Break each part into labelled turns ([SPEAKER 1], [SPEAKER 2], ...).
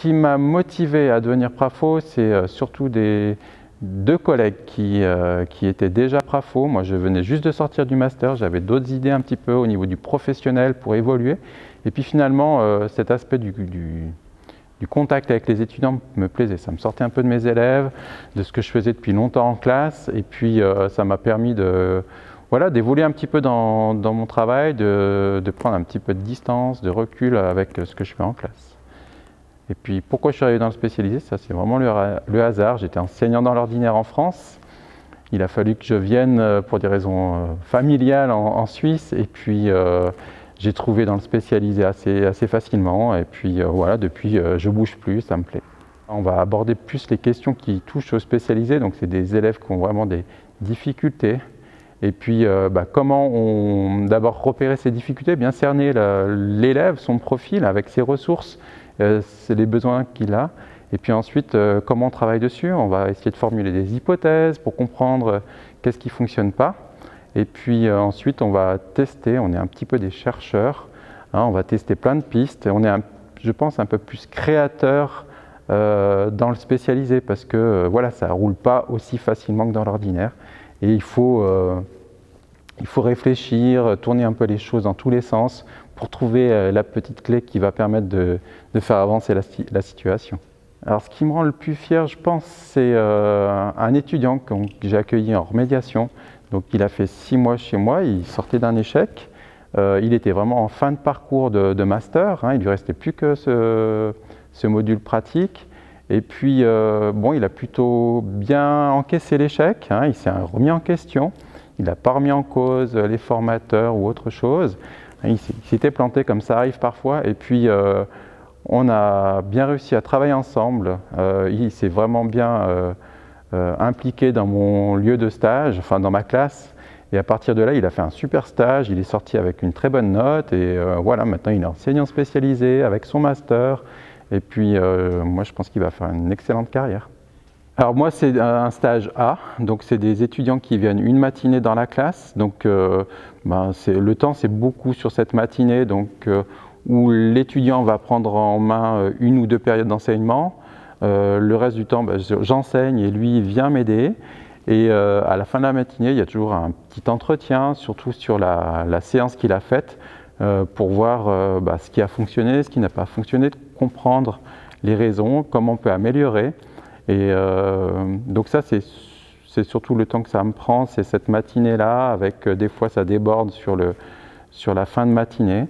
[SPEAKER 1] qui m'a motivé à devenir Prafo, c'est surtout deux collègues qui étaient déjà Prafo. Moi, je venais juste de sortir du master, j'avais d'autres idées un petit peu au niveau du professionnel pour évoluer. Et puis finalement, cet aspect du contact avec les étudiants me plaisait. Ça me sortait un peu de mes élèves, de ce que je faisais depuis longtemps en classe. Et puis, ça m'a permis d'évoluer un petit peu dans mon travail, de prendre un petit peu de distance, de recul avec ce que je fais en classe. Et puis, pourquoi je suis arrivé dans le spécialisé? Ça, c'est vraiment le hasard. J'étais enseignant dans l'ordinaire en France. Il a fallu que je vienne pour des raisons familiales en Suisse. Et puis, j'ai trouvé dans le spécialisé assez facilement. Et puis, voilà, depuis, je ne bouge plus, ça me plaît. On va aborder plus les questions qui touchent au spécialisé. Donc, c'est des élèves qui ont vraiment des difficultés. Et puis, comment d'abord repérer ces difficultés, bien cerner l'élève, son profil avec ses ressources, c'est les besoins qu'il a. Et puis ensuite, comment on travaille dessus? On va essayer de formuler des hypothèses pour comprendre qu'est-ce qui ne fonctionne pas. Et puis ensuite, on va tester, on est un petit peu des chercheurs, hein, on va tester plein de pistes. Et on est, je pense, un peu plus créateur dans le spécialisé parce que voilà, ça ne roule pas aussi facilement que dans l'ordinaire. Et il faut réfléchir, tourner un peu les choses dans tous les sens pour trouver la petite clé qui va permettre de faire avancer la situation. Alors ce qui me rend le plus fier, je pense, c'est un étudiant que j'ai accueilli en remédiation. Donc il a fait 6 mois chez moi, il sortait d'un échec. Il était vraiment en fin de parcours de master, hein, il ne lui restait plus que ce module pratique. Et puis, il a plutôt bien encaissé l'échec, hein, il s'est remis en question, il n'a pas remis en cause les formateurs ou autre chose. Il s'était planté comme ça arrive parfois. Et puis, on a bien réussi à travailler ensemble. Il s'est vraiment bien impliqué dans mon lieu de stage, enfin dans ma classe. Et à partir de là, il a fait un super stage, il est sorti avec une très bonne note. Et voilà, maintenant il est enseignant spécialisé avec son master. Et puis, moi, je pense qu'il va faire une excellente carrière. Alors moi, c'est un stage A, donc c'est des étudiants qui viennent une matinée dans la classe. Donc, le temps, c'est beaucoup sur cette matinée, donc, où l'étudiant va prendre en main une ou deux périodes d'enseignement. Le reste du temps, j'enseigne et lui vient m'aider. Et à la fin de la matinée, il y a toujours un petit entretien, surtout sur la séance qu'il a faite, pour voir ce qui a fonctionné, ce qui n'a pas fonctionné, de comprendre les raisons, comment on peut améliorer. Et donc ça, c'est surtout le temps que ça me prend, c'est cette matinée-là, avec des fois ça déborde sur la fin de matinée.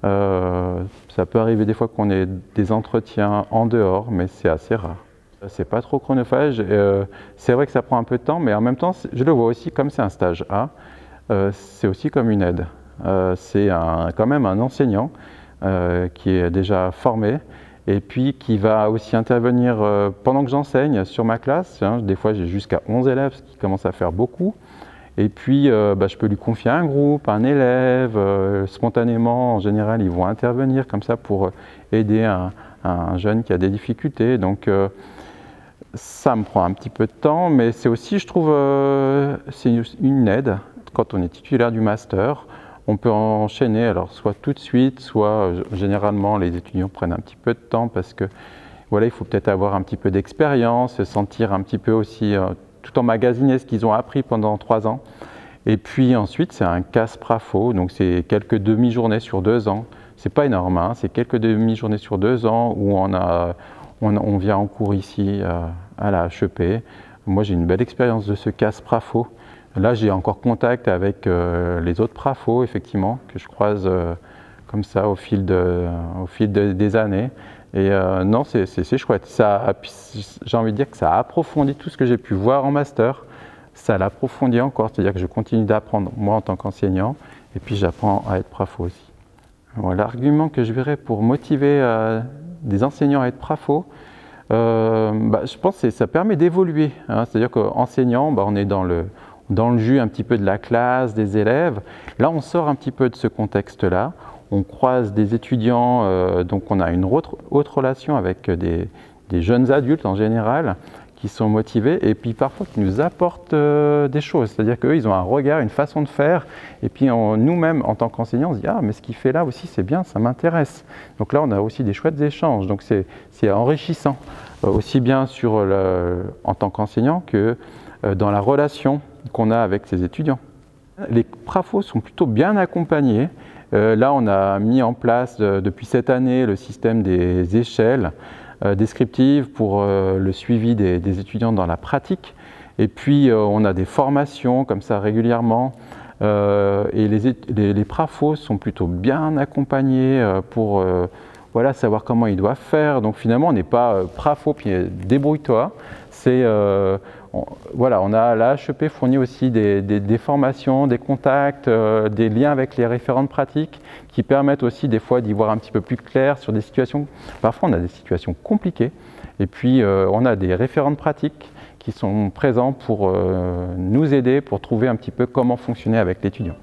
[SPEAKER 1] Ça peut arriver des fois qu'on ait des entretiens en dehors, mais c'est assez rare. C'est pas trop chronophage, c'est vrai que ça prend un peu de temps, mais en même temps, je le vois aussi comme c'est un stage A, c'est aussi comme une aide. C'est quand même un enseignant qui est déjà formé et puis qui va aussi intervenir pendant que j'enseigne sur ma classe. Hein, des fois, j'ai jusqu'à 11 élèves, ce qui commence à faire beaucoup. Et puis, je peux lui confier un groupe, un élève. Spontanément, en général, ils vont intervenir comme ça pour aider un jeune qui a des difficultés. Donc, ça me prend un petit peu de temps, mais c'est aussi, je trouve, c'est une aide. Quand on est titulaire du master, on peut enchaîner, alors soit tout de suite, soit généralement les étudiants prennent un petit peu de temps parce que voilà, il faut peut-être avoir un petit peu d'expérience, sentir un petit peu aussi, tout emmagasiner ce qu'ils ont appris pendant 3 ans. Et puis ensuite, c'est un CAS Prafo, donc c'est quelques demi-journées sur 2 ans. C'est pas énorme, hein, c'est quelques demi-journées sur 2 ans où on vient en cours ici à la HEP. Moi, j'ai une belle expérience de ce CAS Prafo. Là, j'ai encore contact avec les autres Prafo, effectivement, que je croise comme ça au fil des années. Et non, c'est chouette. J'ai envie de dire que ça a approfondi tout ce que j'ai pu voir en master. Ça l'approfondit encore, c'est-à-dire que je continue d'apprendre, moi, en tant qu'enseignant, et puis j'apprends à être Prafo aussi. L'argument que je verrais pour motiver des enseignants à être Prafo, je pense que ça permet d'évoluer. Hein, c'est-à-dire qu'enseignant, on est dans le jus un petit peu de la classe, des élèves. Là, on sort un petit peu de ce contexte-là. On croise des étudiants, donc on a une autre relation avec des jeunes adultes en général, qui sont motivés et puis parfois qui nous apportent des choses. C'est-à-dire qu'eux, ils ont un regard, une façon de faire et puis nous-mêmes, en tant qu'enseignants, on se dit « Ah, mais ce qu'il fait là aussi, c'est bien, ça m'intéresse ». Donc là, on a aussi des chouettes échanges. Donc c'est enrichissant, aussi bien en tant qu'enseignant que dans la relation qu'on a avec ses étudiants. Les PRAFO sont plutôt bien accompagnés. Là, on a mis en place depuis cette année le système des échelles descriptives pour le suivi des étudiants dans la pratique. Et puis, on a des formations comme ça régulièrement. Et les PRAFO sont plutôt bien accompagnés pour voilà, savoir comment ils doivent faire. Donc finalement, on n'est pas PRAFO puis débrouille-toi. Voilà, on a la HEP fournit aussi des formations, des contacts, des liens avec les référentes pratiques qui permettent aussi des fois d'y voir un petit peu plus clair sur des situations. Parfois, on a des situations compliquées et puis on a des référentes pratiques qui sont présents pour nous aider, pour trouver un petit peu comment fonctionner avec l'étudiant.